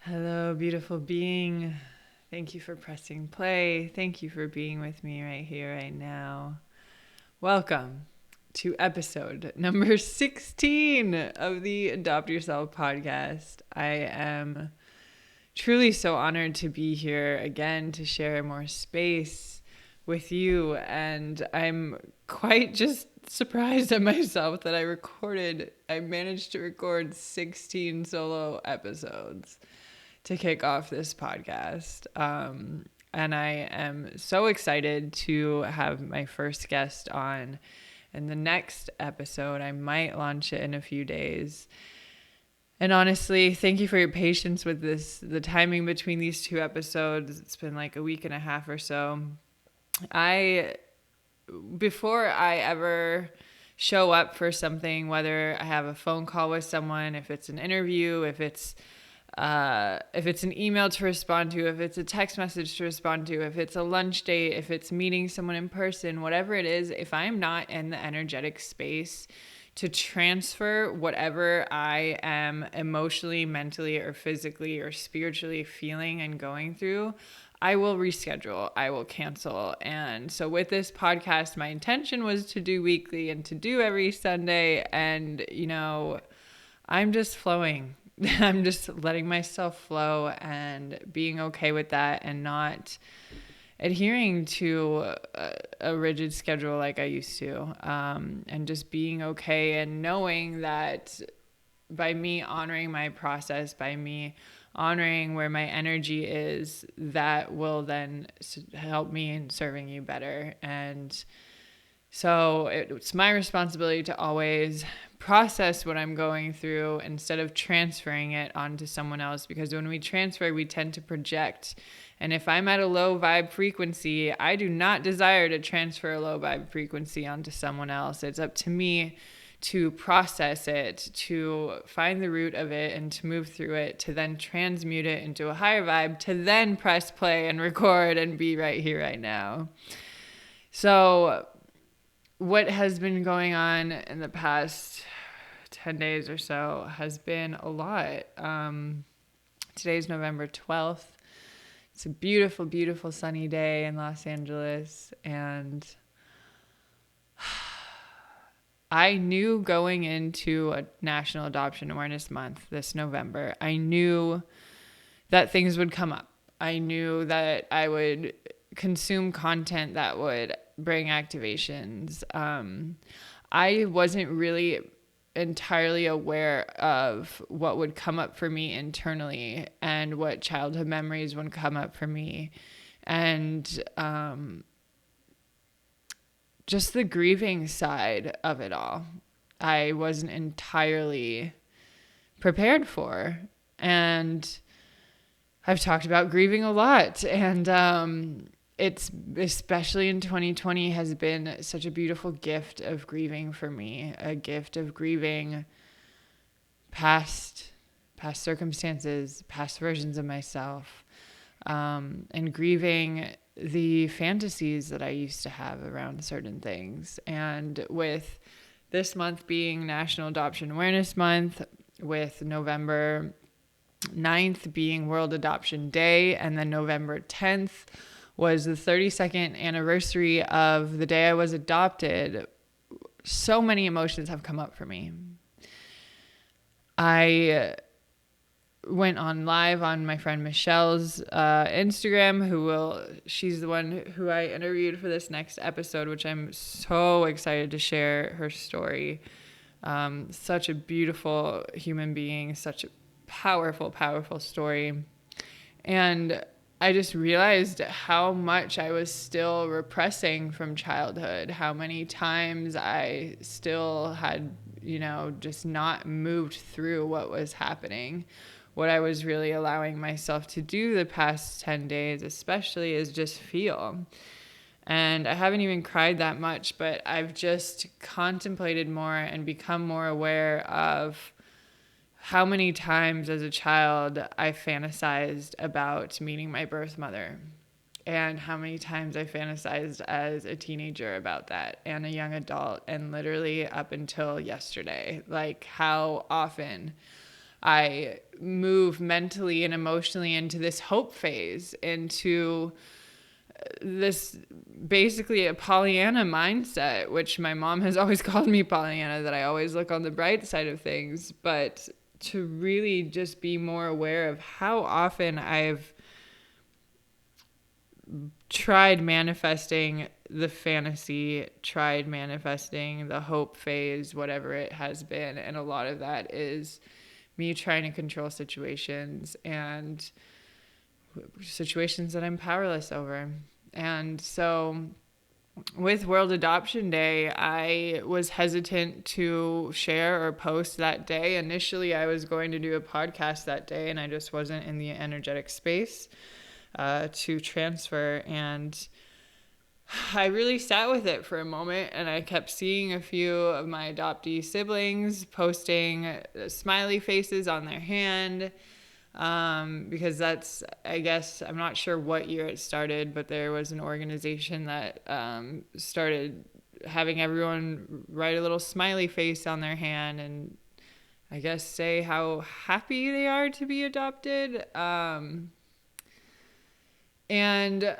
Hello, beautiful being. Thank you for pressing play. Thank you for being with me right here, right now. Welcome to episode number 16 of the Adopt Yourself podcast. I am truly so honored to be here again to share more space with you, and I'm quite just surprised at myself that I managed to record 16 solo episodes to kick off this podcast. And I am so excited to have my first guest on. In the next episode, I might launch it in a few days. And honestly, thank you for your patience with this. The timing between these two episodes, it's been like a week and a half or so. Before I ever show up for something, whether I have a phone call with someone, if it's an interview, if it's an email to respond to, if it's a text message to respond to, if it's a lunch date, if it's meeting someone in person, whatever it is, if I'm not in the energetic space to transfer whatever I am emotionally, mentally, or physically, or spiritually feeling and going through, I will reschedule, I will cancel. And so with this podcast, my intention was to do weekly and to do every Sunday. And, I'm just flowing. I'm just letting myself flow and being okay with that and not adhering to a rigid schedule like I used to. And just being okay and knowing that by me honoring my process, by me honoring where my energy is, that will then help me in serving you better. And so it's my responsibility to always process what I'm going through instead of transferring it onto someone else, because when we transfer, we tend to project. And if I'm at a low vibe frequency, I do not desire to transfer a low vibe frequency onto someone else. It's up to me to process it, to find the root of it and to move through it, to then transmute it into a higher vibe, to then press play and record and be right here, right now. So what has been going on in the past 10 days or so has been a lot. Today's November 12th. It's a beautiful, beautiful sunny day in Los Angeles. And I knew going into a National Adoption Awareness Month this November, I knew that things would come up. I knew that I would consume content that would bring activations. I wasn't really entirely aware of what would come up for me internally and what childhood memories would come up for me. And just the grieving side of it all, I wasn't entirely prepared for. And I've talked about grieving a lot. And it's, especially in 2020, has been such a beautiful gift of grieving for me, a gift of grieving past circumstances, past versions of myself, and grieving the fantasies that I used to have around certain things. And with this month being National Adoption Awareness Month, with November 9th being World Adoption Day, and then November 10th was the 32nd anniversary of the day I was adopted, so many emotions have come up for me. I went on live on my friend Michelle's Instagram, she's the one who I interviewed for this next episode, which I'm so excited to share her story. Such a beautiful human being, such a powerful, powerful story. And I just realized how much I was still repressing from childhood, how many times I still had, just not moved through what was happening. What I was really allowing myself to do the past 10 days, especially, is just feel. And I haven't even cried that much, but I've just contemplated more and become more aware of how many times as a child I fantasized about meeting my birth mother, and how many times I fantasized as a teenager about that, and a young adult, and literally up until yesterday. Like, how often I move mentally and emotionally into this hope phase, into this basically a Pollyanna mindset, which my mom has always called me Pollyanna, that I always look on the bright side of things, but to really just be more aware of how often I've tried manifesting the fantasy, tried manifesting the hope phase, whatever it has been. And a lot of that is me trying to control situations and situations that I'm powerless over. And so with World Adoption Day, I was hesitant to share or post that day. Initially, I was going to do a podcast that day, and I just wasn't in the energetic space to transfer. And I really sat with it for a moment, and I kept seeing a few of my adoptee siblings posting smiley faces on their hand. Because that's, I guess, I'm not sure what year it started, but there was an organization that started having everyone write a little smiley face on their hand and I guess say how happy they are to be adopted. And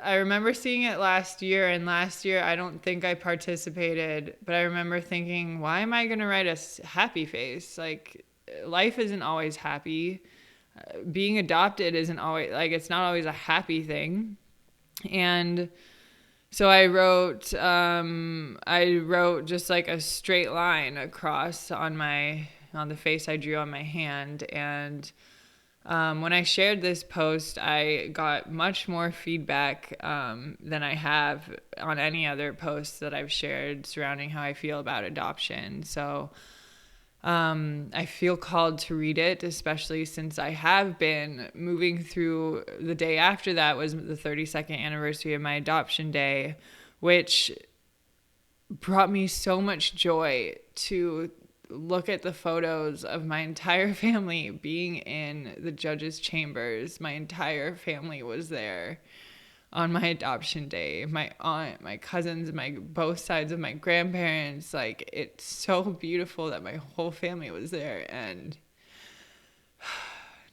I remember seeing it last year, and last year I don't think I participated, but I remember thinking, why am I going to write a happy face? Like, life isn't always happy. Being adopted isn't always, like, it's not always a happy thing. And so I wrote just like a straight line across on the face I drew on my hand. And when I shared this post, I got much more feedback than I have on any other posts that I've shared surrounding how I feel about adoption. So I feel called to read it, especially since I have been moving through. The day after that was the 32nd anniversary of my adoption day, which brought me so much joy to look at the photos of my entire family being in the judge's chambers. My entire family was there on my adoption day. My aunt, my cousins, both sides of my grandparents. Like, it's so beautiful that my whole family was there. And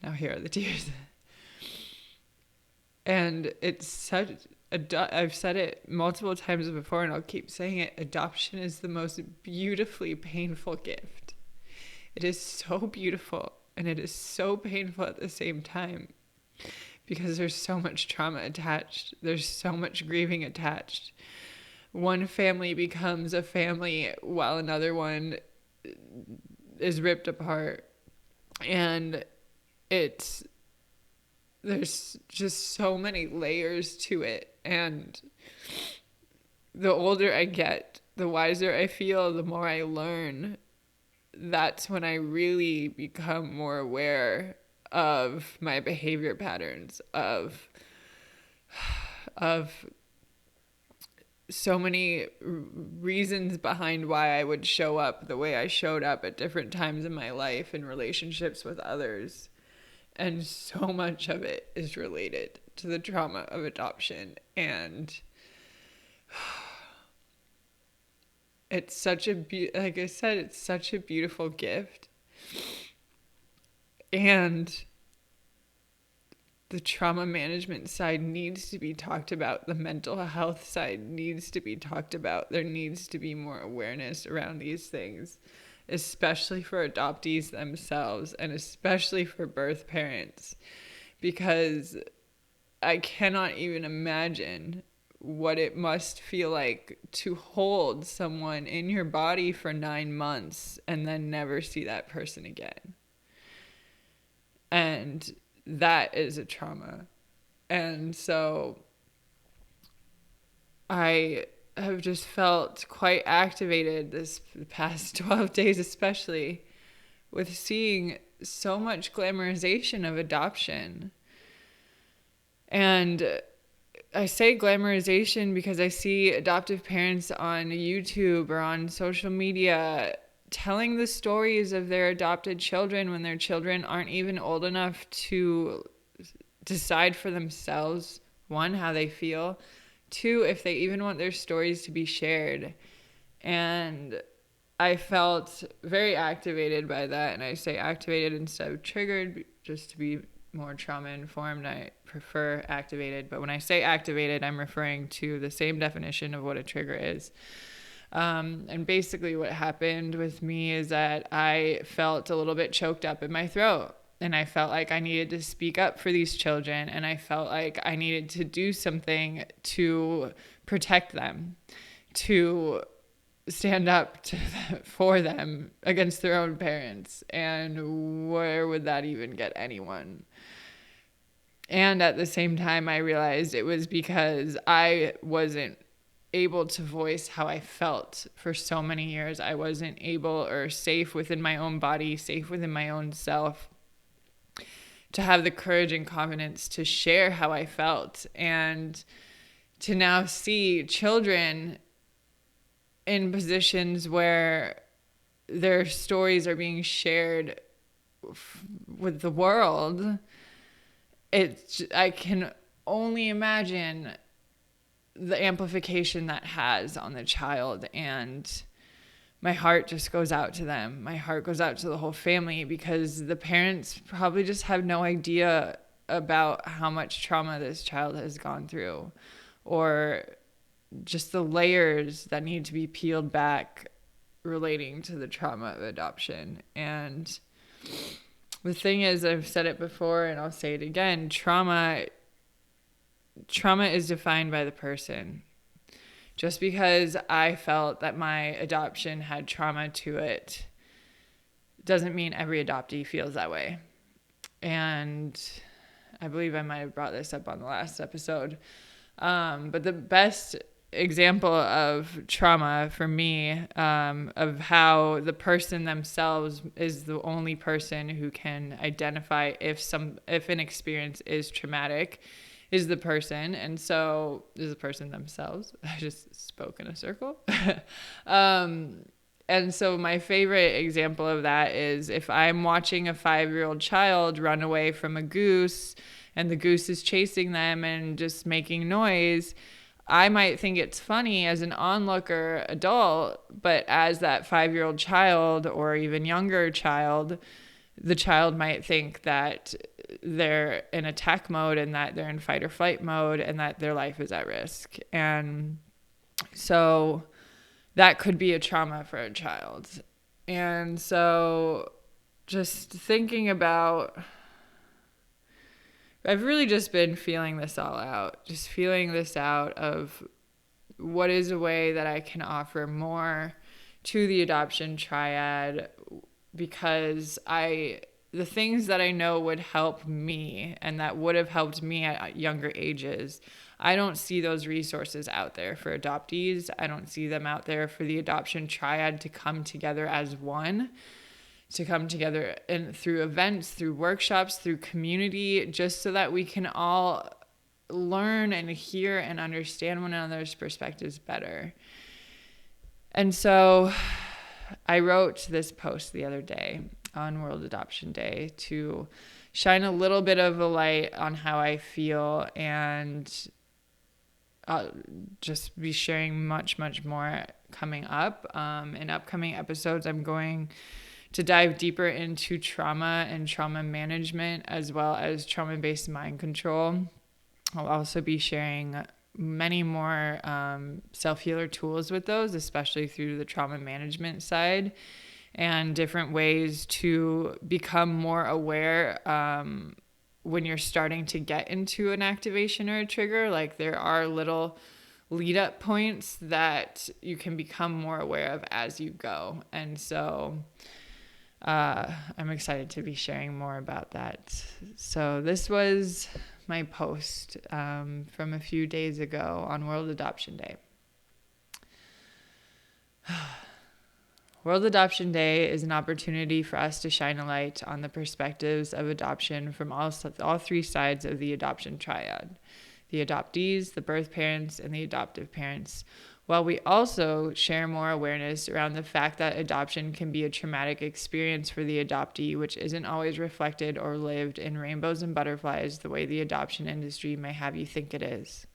now here are the tears. And it's such I've said it multiple times before, and I'll keep saying it. Adoption is the most beautifully painful gift. It is so beautiful, and it is so painful at the same time, because there's so much trauma attached. There's so much grieving attached. One family becomes a family while another one is ripped apart. And there's just so many layers to it. And the older I get, the wiser I feel, the more I learn. That's when I really become more aware of my behavior patterns, of so many reasons behind why I would show up the way I showed up at different times in my life in relationships with others. And so much of it is related to the trauma of adoption. And it's such like I said, it's such a beautiful gift. And the trauma management side needs to be talked about. The mental health side needs to be talked about. There needs to be more awareness around these things, especially for adoptees themselves and especially for birth parents, because I cannot even imagine what it must feel like to hold someone in your body for 9 months and then never see that person again. And that is a trauma. And so I have just felt quite activated this past 12 days, especially with seeing so much glamorization of adoption. And I say glamorization because I see adoptive parents on YouTube or on social media telling the stories of their adopted children when their children aren't even old enough to decide for themselves, one, how they feel, two, if they even want their stories to be shared. And I felt very activated by that. And I say activated instead of triggered just to be more trauma informed. I prefer activated. But when I say activated, I'm referring to the same definition of what a trigger is. And basically what happened with me is that I felt a little bit choked up in my throat. And I felt like I needed to speak up for these children. And I felt like I needed to do something to protect them, to stand up for them against their own parents. And where would that even get anyone? And at the same time, I realized it was because I wasn't able to voice how I felt for so many years. I wasn't able or safe within my own body, safe within my own self, to have the courage and confidence to share how I felt, and to now see children in positions where their stories are being shared with the world. I can only imagine the amplification that has on the child, and my heart just goes out to them. My heart goes out to the whole family, because the parents probably just have no idea about how much trauma this child has gone through, or just the layers that need to be peeled back relating to the trauma of adoption. And the thing is, I've said it before and I'll say it again, trauma is defined by the person. Just because I felt that my adoption had trauma to it doesn't mean every adoptee feels that way. And I believe I might have brought this up on the last episode. But the best example of trauma for me, of how the person themselves is the only person who can identify if an experience is traumatic, is the person. And so is the person themselves. I just spoke in a circle. And so my favorite example of that is if I'm watching a 5-year-old child run away from a goose and the goose is chasing them and just making noise, I might think it's funny as an onlooker adult, but as that 5-year-old child or even younger child, the child might think that they're in attack mode and that they're in fight or flight mode and that their life is at risk. And so that could be a trauma for a child. And so just thinking about, I've really just been feeling this all out, just feeling this out of what is a way that I can offer more to the adoption triad, because the things that I know would help me and that would have helped me at younger ages, I don't see those resources out there for adoptees. I don't see them out there for the adoption triad to come together as one, to come together and through events, through workshops, through community, just so that we can all learn and hear and understand one another's perspectives better. And so I wrote this post the other day on World Adoption Day to shine a little bit of a light on how I feel, and I'll just be sharing much, much more coming up. In upcoming episodes, I'm going to dive deeper into trauma and trauma management, as well as trauma-based mind control. I'll also be sharing many more self-healer tools with those, especially through the trauma management side, and different ways to become more aware when you're starting to get into an activation or a trigger. Like, there are little lead up points that you can become more aware of as you go. And so I'm excited to be sharing more about that. So this was my post from a few days ago on World Adoption Day. World Adoption Day is an opportunity for us to shine a light on the perspectives of adoption from all three sides of the adoption triad: the adoptees, the birth parents, and the adoptive parents, while we also share more awareness around the fact that adoption can be a traumatic experience for the adoptee, which isn't always reflected or lived in rainbows and butterflies the way the adoption industry may have you think it is.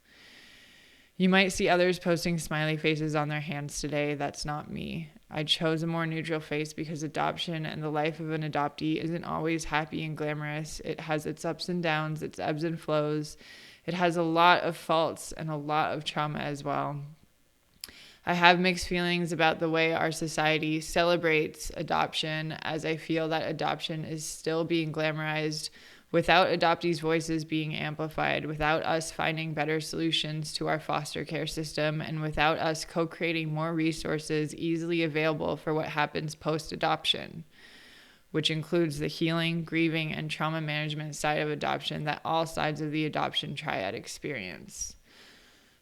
You might see others posting smiley faces on their hands today. That's not me. I chose a more neutral face because adoption and the life of an adoptee isn't always happy and glamorous. It has its ups and downs, its ebbs and flows. It has a lot of faults and a lot of trauma as well. I have mixed feelings about the way our society celebrates adoption, as I feel that adoption is still being glamorized without adoptees' voices being amplified, without us finding better solutions to our foster care system, and without us co-creating more resources easily available for what happens post-adoption, which includes the healing, grieving, and trauma management side of adoption that all sides of the adoption triad experience.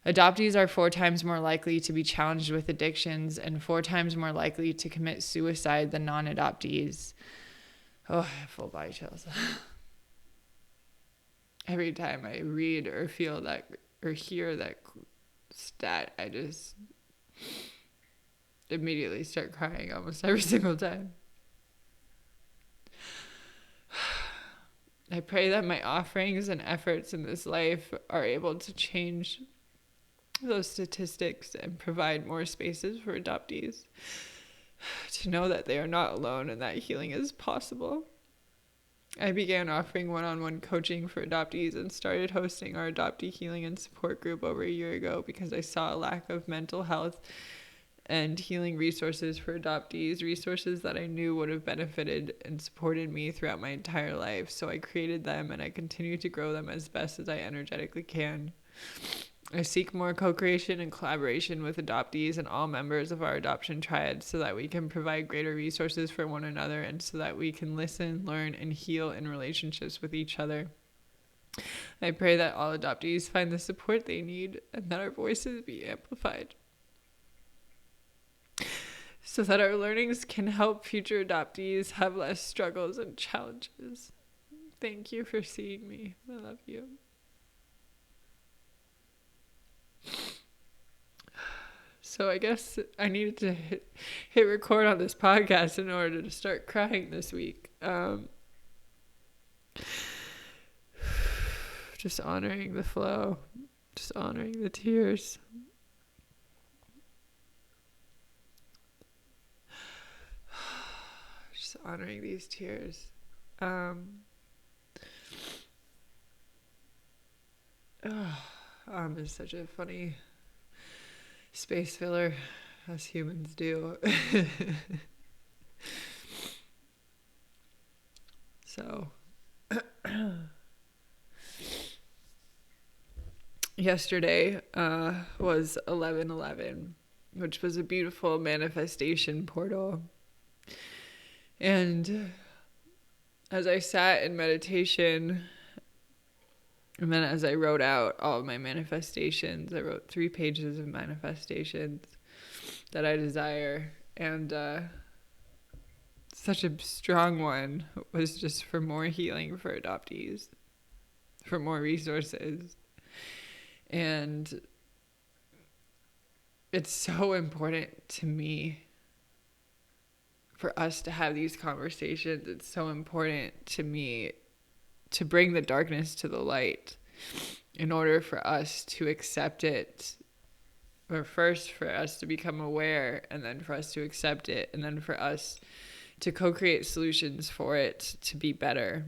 Adoptees are 4 times more likely to be challenged with addictions and 4 times more likely to commit suicide than non-adoptees. Oh, I have full body chills. Every time I read or feel that or hear that stat, I just immediately start crying almost every single time. I pray that my offerings and efforts in this life are able to change those statistics and provide more spaces for adoptees to know that they are not alone and that healing is possible. I began offering one-on-one coaching for adoptees and started hosting our adoptee healing and support group over a year ago because I saw a lack of mental health and healing resources for adoptees, resources that I knew would have benefited and supported me throughout my entire life. So I created them and I continue to grow them as best as I energetically can. I seek more co-creation and collaboration with adoptees and all members of our adoption triad so that we can provide greater resources for one another and so that we can listen, learn, and heal in relationships with each other. I pray that all adoptees find the support they need and that our voices be amplified so that our learnings can help future adoptees have less struggles and challenges. Thank you for seeing me. I love you. So I guess I needed to hit record on this podcast in order to start crying this week. Just honoring the flow, just honoring the tears. Just honoring these tears. Is such a funny space filler, as humans do. So, yesterday was 11/11, which was a beautiful manifestation portal. And as I sat in meditation, and then as I wrote out all of my manifestations, I wrote 3 pages of manifestations that I desire. And such a strong one was just for more healing for adoptees, for more resources. And it's so important to me for us to have these conversations. It's so important to me to bring the darkness to the light in order for us to accept it, or first for us to become aware, and then for us to accept it, and then for us to co-create solutions for it to be better.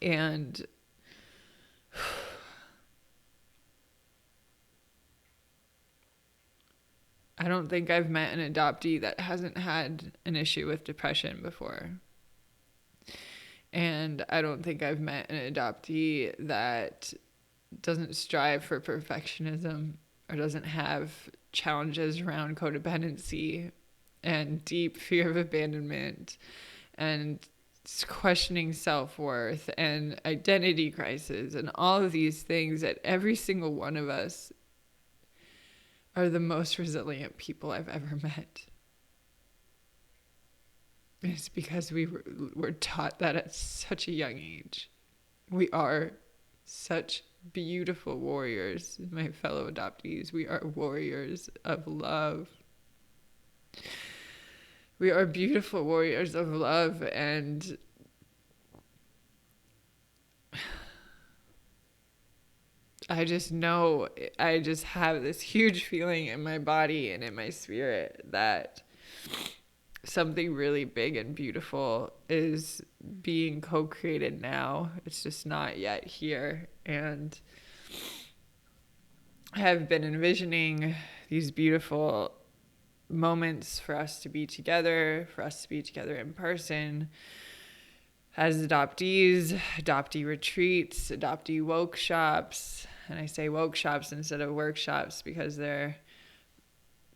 And I don't think I've met an adoptee that hasn't had an issue with depression before. And I don't think I've met an adoptee that doesn't strive for perfectionism or doesn't have challenges around codependency and deep fear of abandonment and questioning self-worth and identity crisis and all of these things that every single one of us are the most resilient people I've ever met. It's because we were taught that at such a young age. We are such beautiful warriors, my fellow adoptees. We are warriors of love. We are beautiful warriors of love, and I just know, I just have this huge feeling in my body and in my spirit that something really big and beautiful is being co-created now. It's just not yet here. And I have been envisioning these beautiful moments for us to be together, in person, as adoptees, adoptee retreats, adoptee woke shops. And I say woke shops instead of workshops because they're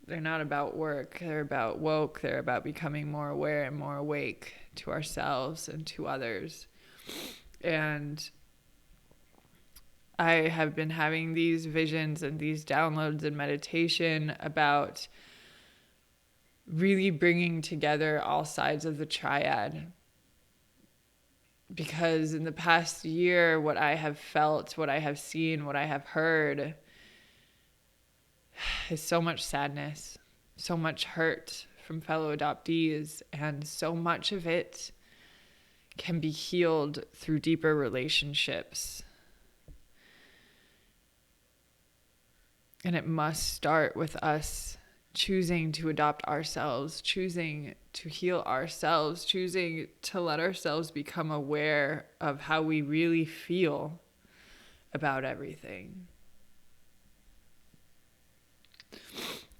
not about work. They're about woke. They're about becoming more aware and more awake to ourselves and to others. And I have been having these visions and these downloads and meditation about really bringing together all sides of the triad. Because in the past year, what I have felt, what I have seen, what I have heard is so much sadness, so much hurt from fellow adoptees, and so much of it can be healed through deeper relationships. And it must start with us choosing to adopt ourselves, choosing to heal ourselves, choosing to let ourselves become aware of how we really feel about everything.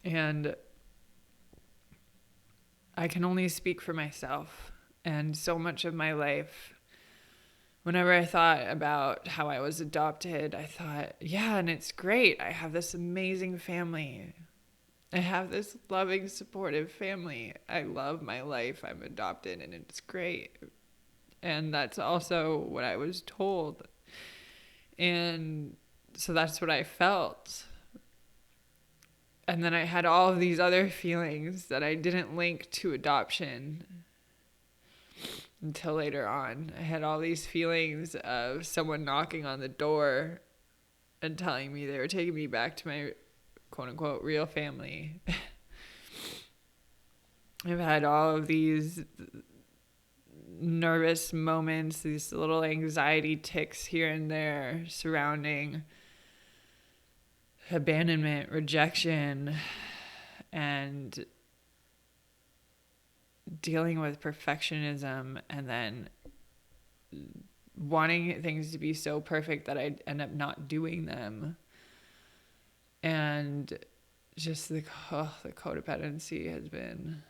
And I can only speak for myself. And so much of my life, whenever I thought about how I was adopted, I thought, yeah, and it's great. I have this amazing family. I have this loving, supportive family. I love my life. I'm adopted and it's great. And that's also what I was told. And so that's what I felt. And then I had all of these other feelings that I didn't link to adoption until later on. I had all these feelings of someone knocking on the door and telling me they were taking me back to my quote-unquote real family. I've had all of these nervous moments, these little anxiety ticks here and there surrounding abandonment, rejection, and dealing with perfectionism, and then wanting things to be so perfect that I end up not doing them. And just the codependency has been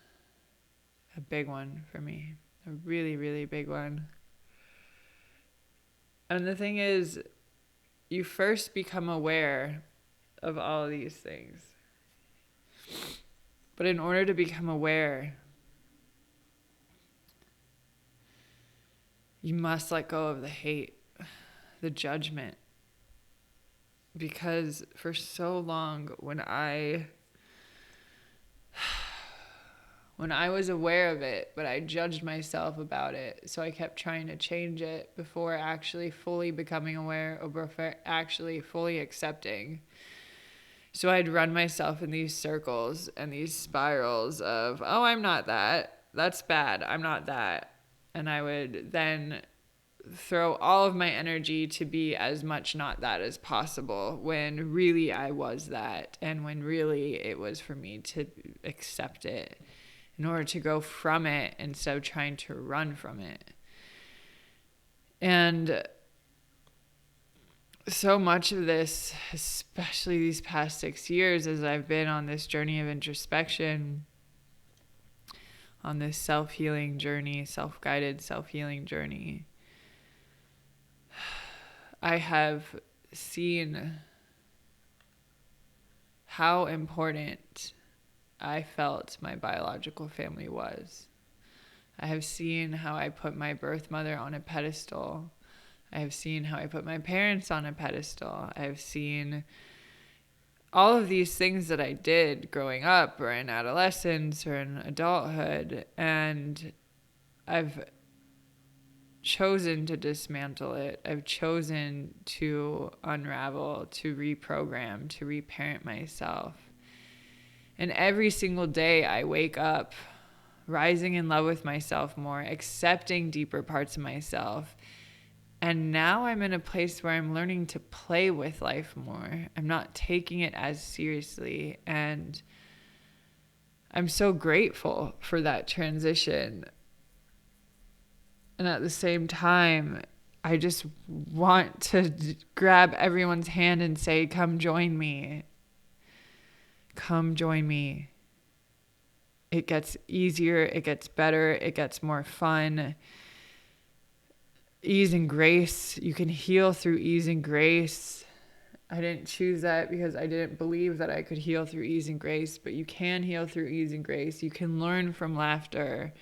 a big one for me. A really, really big one. And the thing is, you first become aware of all of these things. But in order to become aware, you must let go of the hate, the judgment. Because for so long, when I was aware of it, but I judged myself about it, so I kept trying to change it before actually fully becoming aware or before actually fully accepting. So I'd run myself in these circles and these spirals of, oh, I'm not that. That's bad. I'm not that. And I would then throw all of my energy to be as much not that as possible, when really I was that, and when really it was for me to accept it in order to go from it instead of trying to run from it. And so much of this, especially these past 6 years, as I've been on this journey of introspection, on this self-healing journey, self-guided self-healing journey, I have seen how important I felt my biological family was. I have seen how I put my birth mother on a pedestal. I have seen how I put my parents on a pedestal. I have seen all of these things that I did growing up or in adolescence or in adulthood, and I've chosen to dismantle it. I've chosen to unravel, to reprogram, to reparent myself. And every single day I wake up rising in love with myself more, accepting deeper parts of myself. And now I'm in a place where I'm learning to play with life more. I'm not taking it as seriously. And I'm so grateful for that transition. And at the same time, I just want to grab everyone's hand and say, come join me. Come join me. It gets easier. It gets better. It gets more fun. Ease and grace. You can heal through ease and grace. I didn't choose that because I didn't believe that I could heal through ease and grace, but you can heal through ease and grace. You can learn from laughter.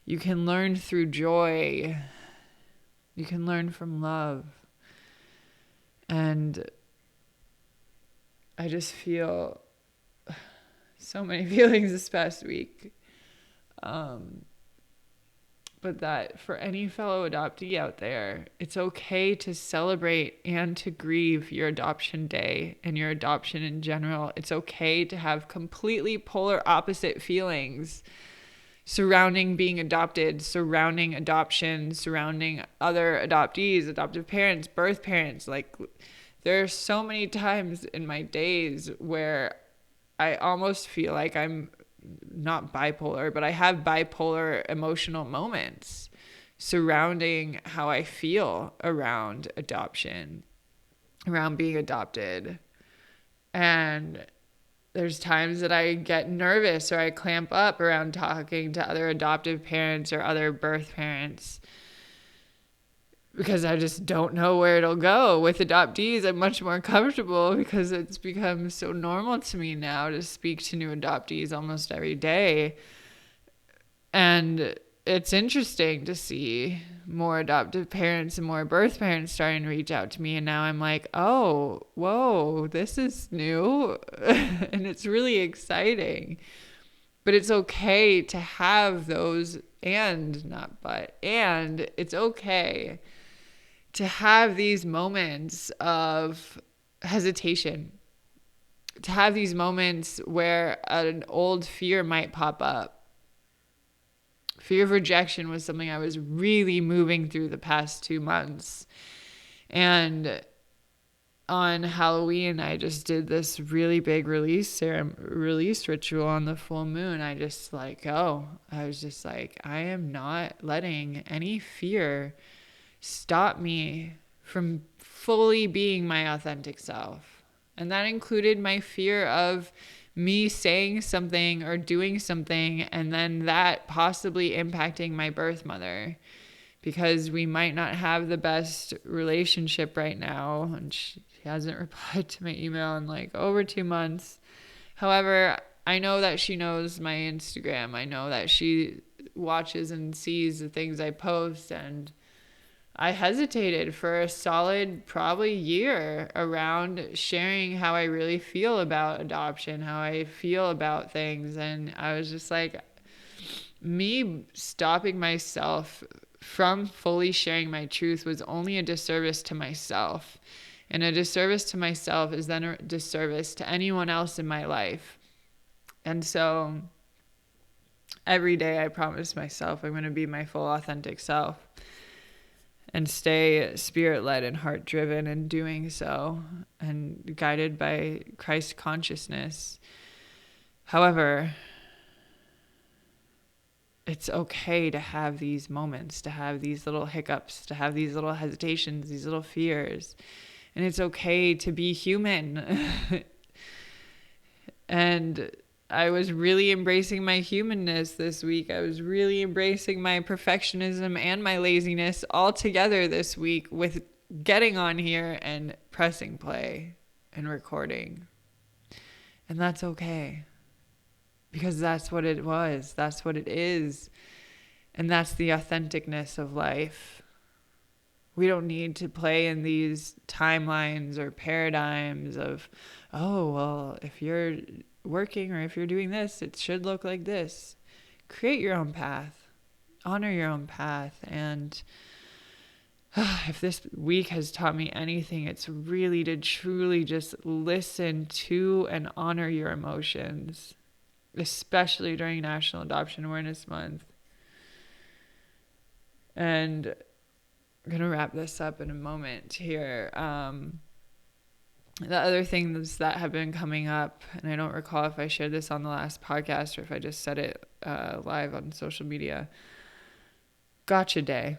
You can learn through joy. You can learn from love. And I just feel so many feelings this past week. But that for any fellow adoptee out there, it's okay to celebrate and to grieve your adoption day and your adoption in general. It's okay to have completely polar opposite feelings surrounding being adopted, surrounding adoption, surrounding other adoptees, adoptive parents, birth parents. Like, there are so many times in my days where I almost feel like I'm not bipolar, but I have bipolar emotional moments surrounding how I feel around adoption, around being adopted. And there's times that I get nervous or I clamp up around talking to other adoptive parents or other birth parents because I just don't know where it'll go. With adoptees, I'm much more comfortable because it's become so normal to me now to speak to new adoptees almost every day. And it's interesting to see more adoptive parents and more birth parents starting to reach out to me. And now I'm like, oh, whoa, this is new. And it's really exciting. But it's okay to have those and it's okay to have these moments of hesitation, to have these moments where an old fear might pop up. Fear of rejection was something I was really moving through the past 2 months. And on Halloween, I just did this really big release ritual on the full moon. I was just like, I am not letting any fear stop me from fully being my authentic self. And that included my fear of me saying something or doing something and then that possibly impacting my birth mother, because we might not have the best relationship right now. And she hasn't replied to my email in like over 2 months. However, I know that she knows my Instagram. I know that she watches and sees the things I post, and I hesitated for a solid probably year around sharing how I really feel about adoption, how I feel about things. And I was just like, me stopping myself from fully sharing my truth was only a disservice to myself. And a disservice to myself is then a disservice to anyone else in my life. And so every day I promise myself I'm going to be my full authentic self and stay spirit-led and heart-driven in doing so, and guided by Christ consciousness. However, it's okay to have these moments, to have these little hiccups, to have these little hesitations, these little fears. And it's okay to be human. And I was really embracing my humanness this week. I was really embracing my perfectionism and my laziness all together this week with getting on here and pressing play and recording. And that's okay, because that's what it was. That's what it is. And that's the authenticness of life. We don't need to play in these timelines or paradigms of, oh, well, if you're working or if you're doing this, it should look like this. Create your own path. Honor your own path. And if this week has taught me anything, it's really to truly just listen to and honor your emotions, especially during National Adoption Awareness Month. And I'm going to wrap this up in a moment here. The other things that have been coming up, and I don't recall if I shared this on the last podcast or if I just said it live on social media. Gotcha day.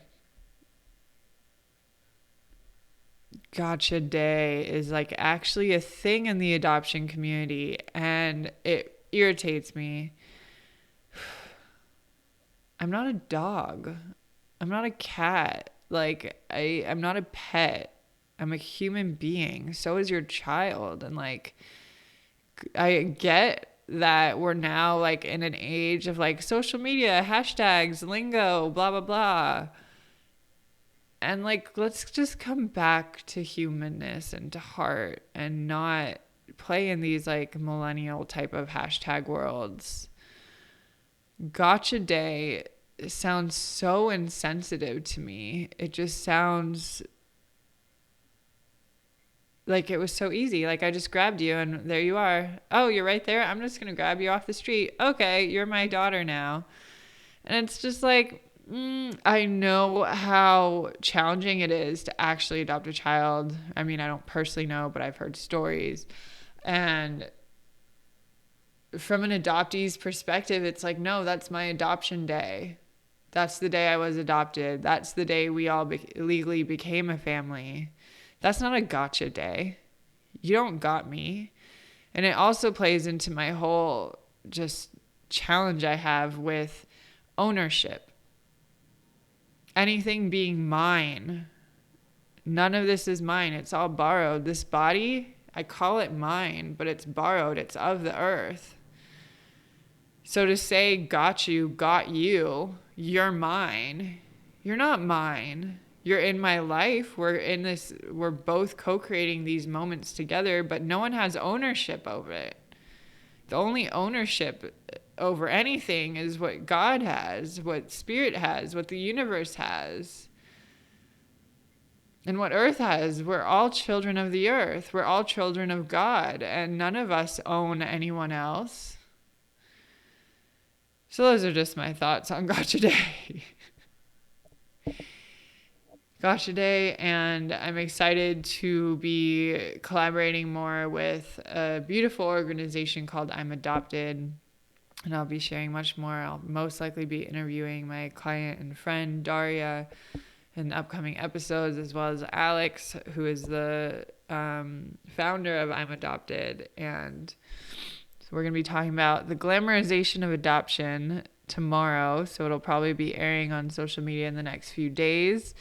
Gotcha day is like actually a thing in the adoption community, and it irritates me. I'm not a dog. I'm not a cat. Like I'm not a pet. I'm a human being. So is your child. And like I get that we're now like in an age of like social media, hashtags, lingo, blah blah blah. And like let's just come back to humanness and to heart and not play in these like millennial type of hashtag worlds. Gotcha day sounds so insensitive to me. It just sounds like it was so easy. Like I just grabbed you and there you are. Oh, you're right there. I'm just going to grab you off the street. Okay, you're my daughter now. And it's just like, I know how challenging it is to actually adopt a child. I mean, I don't personally know, but I've heard stories. And from an adoptee's perspective, it's like, no, that's my adoption day. That's the day I was adopted. That's the day we all legally became a family. That's not a gotcha day. You don't got me. And it also plays into my whole just challenge I have with ownership. Anything being mine. None of this is mine. It's all borrowed. This body, I call it mine, but it's borrowed. It's of the earth. So to say, got you, you're mine. You're not mine. You're in my life. We're both co-creating these moments together, but no one has ownership over it. The only ownership over anything is what God has, what Spirit has, what the universe has, and what earth has. We're all children of the earth. We're all children of God, and none of us own anyone else. So those are just my thoughts on Gotcha Day. Gotcha Day, and I'm excited to be collaborating more with a beautiful organization called I'm Adopted, and I'll be sharing much more. I'll most likely be interviewing my client and friend Daria in upcoming episodes, as well as Alex, who is the founder of I'm Adopted, and we're going to be talking about the glamorization of adoption tomorrow. So it'll probably be airing on social media in the next few days.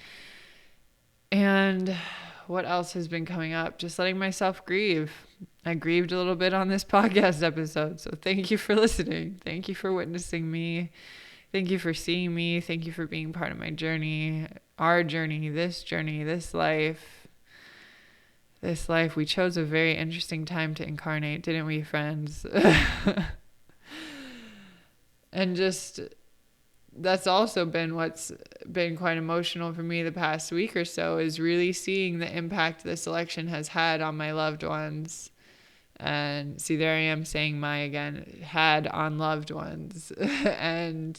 And what else has been coming up? Just letting myself grieve. I grieved a little bit on this podcast episode. So thank you for listening. Thank you for witnessing me. Thank you for seeing me. Thank you for being part of my journey, our journey, this life. This life, we chose a very interesting time to incarnate, didn't we, friends? And just, that's also been what's been quite emotional for me the past week or so, is really seeing the impact this election has had on my loved ones. And see, there I am saying my again, had on loved ones. And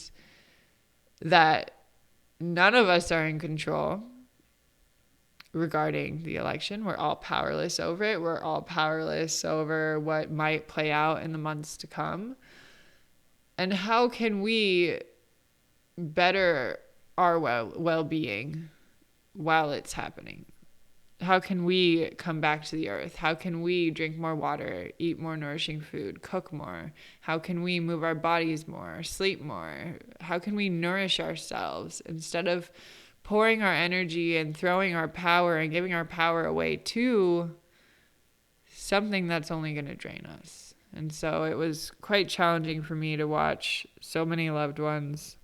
that none of us are in control regarding the election. We're all powerless over it. We're all powerless over what might play out in the months to come. And how can we better our well-being while it's happening? How can we come back to the earth? How can we drink more water, eat more nourishing food, cook more? How can we move our bodies more, sleep more? How can we nourish ourselves instead of pouring our energy and throwing our power and giving our power away to something that's only going to drain us? And so it was quite challenging for me to watch so many loved ones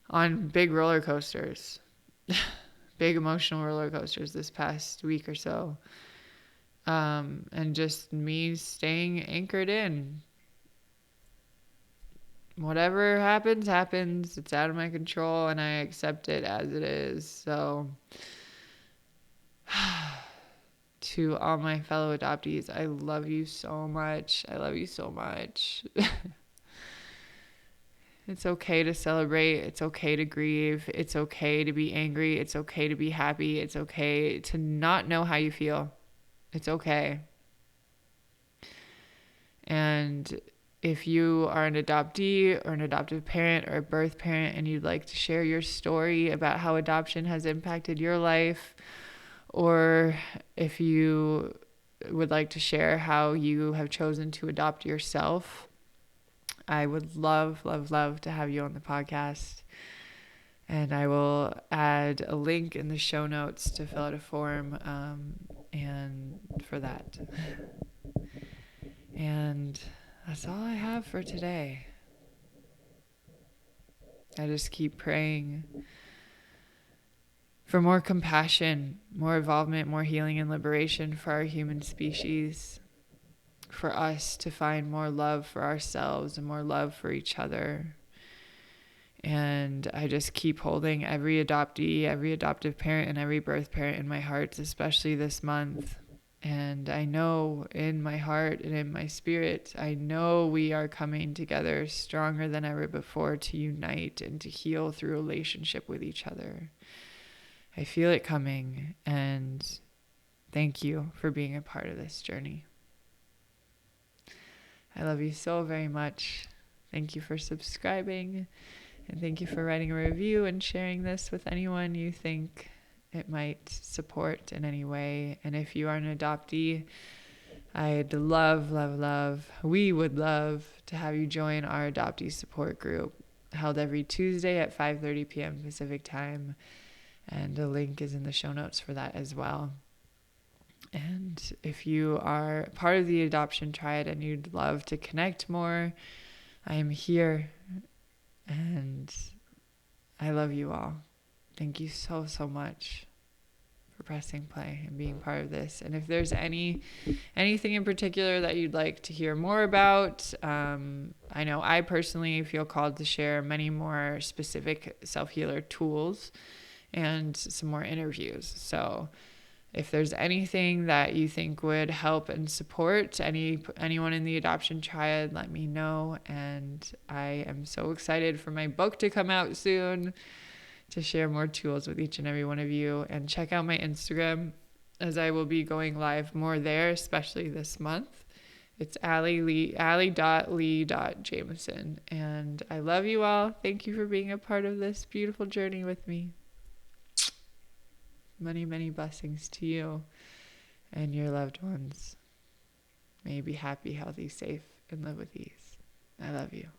on big roller coasters, big emotional roller coasters this past week or so. And just me staying anchored in. Whatever happens, happens. It's out of my control, and I accept it as it is. So, to all my fellow adoptees, I love you so much. I love you so much. It's okay to celebrate. It's okay to grieve. It's okay to be angry. It's okay to be happy. It's okay to not know how you feel. It's okay. And if you are an adoptee or an adoptive parent or a birth parent and you'd like to share your story about how adoption has impacted your life, or if you would like to share how you have chosen to adopt yourself, I would love, love, love to have you on the podcast. And I will add a link in the show notes to fill out a form and for that. And that's all I have for today. I just keep praying for more compassion, more involvement, more healing and liberation for our human species, for us to find more love for ourselves and more love for each other. And I just keep holding every adoptee, every adoptive parent, and every birth parent in my heart, especially this month. And I know in my heart and in my spirit, I know we are coming together stronger than ever before to unite and to heal through relationship with each other. I feel it coming, and thank you for being a part of this journey. I love you so very much. Thank you for subscribing, and thank you for writing a review and sharing this with anyone you think it might support in any way. And if you are an adoptee, I'd love, love, love, we would love to have you join our adoptee support group, held every Tuesday at 5:30 p.m. Pacific time. And a link is in the show notes for that as well. And if you are part of the adoption triad and you'd love to connect more, I am here. And I love you all. Thank you so, so much for pressing play and being part of this. And if there's anything in particular that you'd like to hear more about, I know I personally feel called to share many more specific self-healer tools and some more interviews. So if there's anything that you think would help and support anyone in the adoption triad, let me know. And I am so excited for my book to come out soon, to share more tools with each and every one of you. And check out my Instagram, as I will be going live more there, especially this month. It's Allie.lee.jameson. And I love you all. Thank you for being a part of this beautiful journey with me. Many, many blessings to you and your loved ones. May you be happy, healthy, safe, and live with ease. I love you.